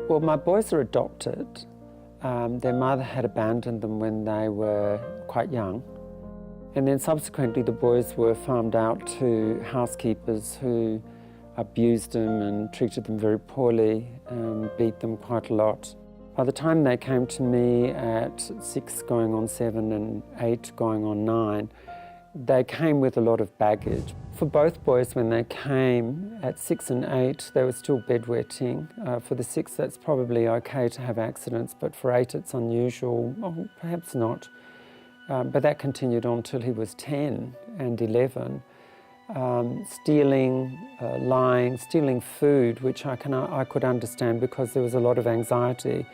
Well, my boys are adopted. Their mother had abandoned them when they were quite young. And then subsequently the boys were farmed out to housekeepers who abused them and treated them very poorly, beat them quite a lot. By the time they came to me at 6 going on 7 and 8 going on 9, they came with a lot of baggage. For both boys, when they came at 6 and 8, they were still bedwetting. For the 6, that's probably okay to have accidents, but for 8, it's unusual. Well, perhaps not. But that continued on till he was 10 and 11. Stealing, lying, stealing food, which I could understand because there was a lot of anxiety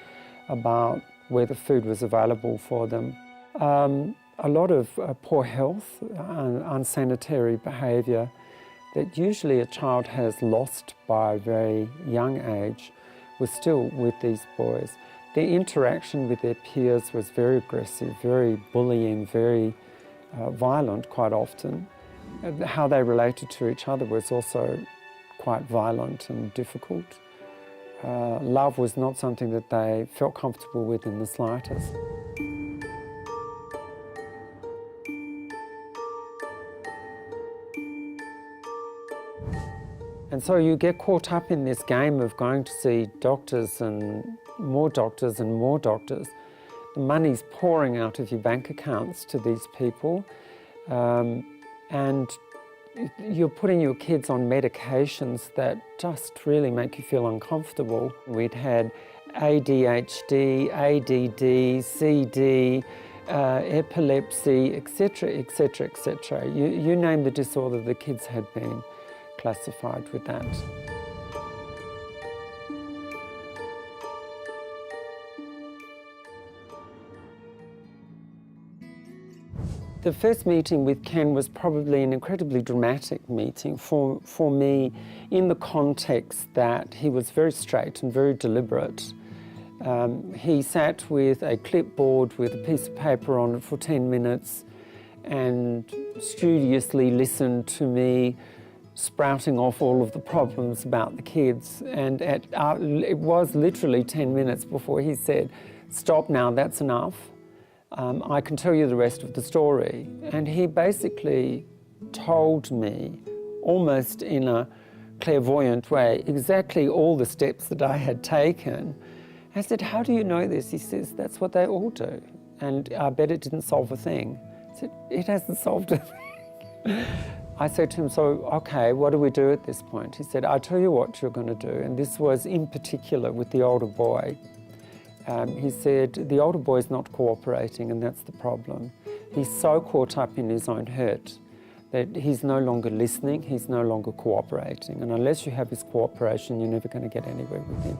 about whether food was available for them. A lot of poor health, unsanitary behaviour that usually a child has lost by a very young age was still with these boys. Their interaction with their peers was very aggressive, very bullying, very violent quite often. How they related to each other was also quite violent and difficult. Love was not something that they felt comfortable with in the slightest. And so you get caught up in this game of going to see doctors and more doctors and more doctors. The money's pouring out of your bank accounts to these people, and you're putting your kids on medications that just really make you feel uncomfortable. We'd had ADHD, ADD, CD, epilepsy, etc., etc., etc. You name the disorder, the kids had been classified with that. The first meeting with Ken was probably an incredibly dramatic meeting for me, in the context that he was very straight and very deliberate. He sat with a clipboard with a piece of paper on it for 10 minutes and studiously listened to me sprouting off all of the problems about the kids. And it was literally 10 minutes before he said, "Stop now, that's enough. I can tell you the rest of the story." And he basically told me, almost in a clairvoyant way, exactly all the steps that I had taken. I said, "How do you know this?" He says, "That's what they all do." And I bet it didn't solve a thing. I said, "It hasn't solved a thing." I said to him, "So, okay, what do we do at this point?" He said, "I'll tell you what you're going to do." And this was in particular with the older boy. He said, "The older boy's not cooperating, and that's the problem. He's so caught up in his own hurt that he's no longer listening, he's no longer cooperating. And unless you have his cooperation, you're never going to get anywhere with him."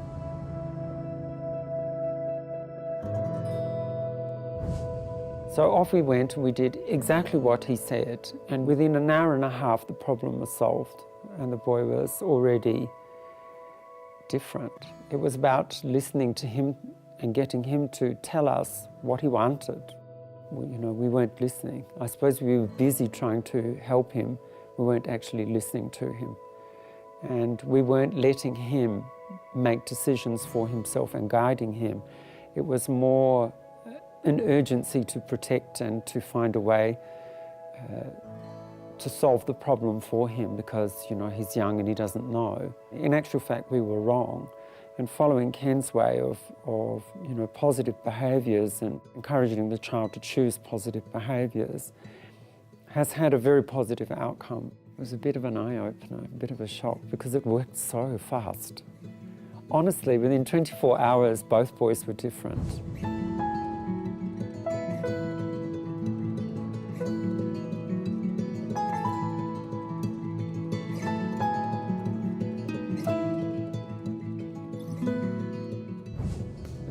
So off we went and we did exactly what he said. And within an hour and a half, the problem was solved. And the boy was already different. It was about listening to him and getting him to tell us what he wanted. We weren't listening. I suppose we were busy trying to help him. We weren't actually listening to him. And we weren't letting him make decisions for himself and guiding him. It was more an urgency to protect and to find a way to solve the problem for him because, he's young and he doesn't know. In actual fact, we were wrong. And following Ken's way of positive behaviours and encouraging the child to choose positive behaviours has had a very positive outcome. It was a bit of an eye-opener, a bit of a shock, because it worked so fast. Honestly, within 24 hours, both boys were different.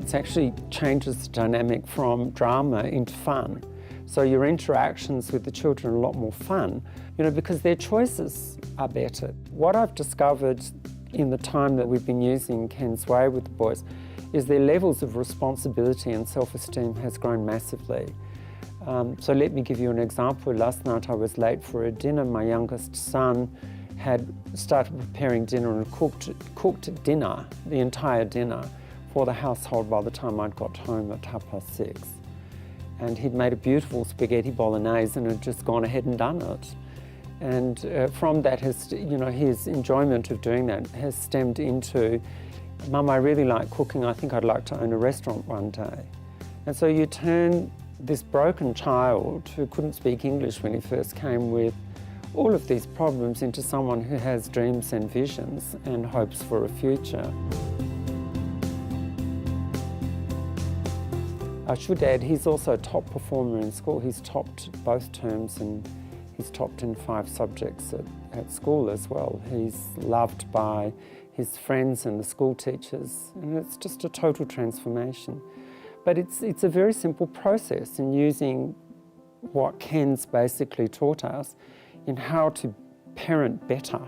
It actually changes the dynamic from drama into fun. So your interactions with the children are a lot more fun, because their choices are better. What I've discovered in the time that we've been using Ken's Way with the boys is their levels of responsibility and self-esteem has grown massively. So let me give you an example. Last night I was late for a dinner. My youngest son had started preparing dinner and cooked dinner, the entire dinner, for the household by the time I'd got home at 6:30. And he'd made a beautiful spaghetti bolognese and had just gone ahead and done it. And from that, his enjoyment of doing that has stemmed into, Mum, I really like cooking, I think I'd like to own a restaurant one day. And so you turn this broken child who couldn't speak English when he first came with all of these problems into someone who has dreams and visions and hopes for a future. I should add, he's also a top performer in school. He's topped both terms and he's topped in 5 subjects at school as well. He's loved by his friends and the school teachers, and it's just a total transformation. But it's a very simple process in using what Ken's basically taught us in how to parent better.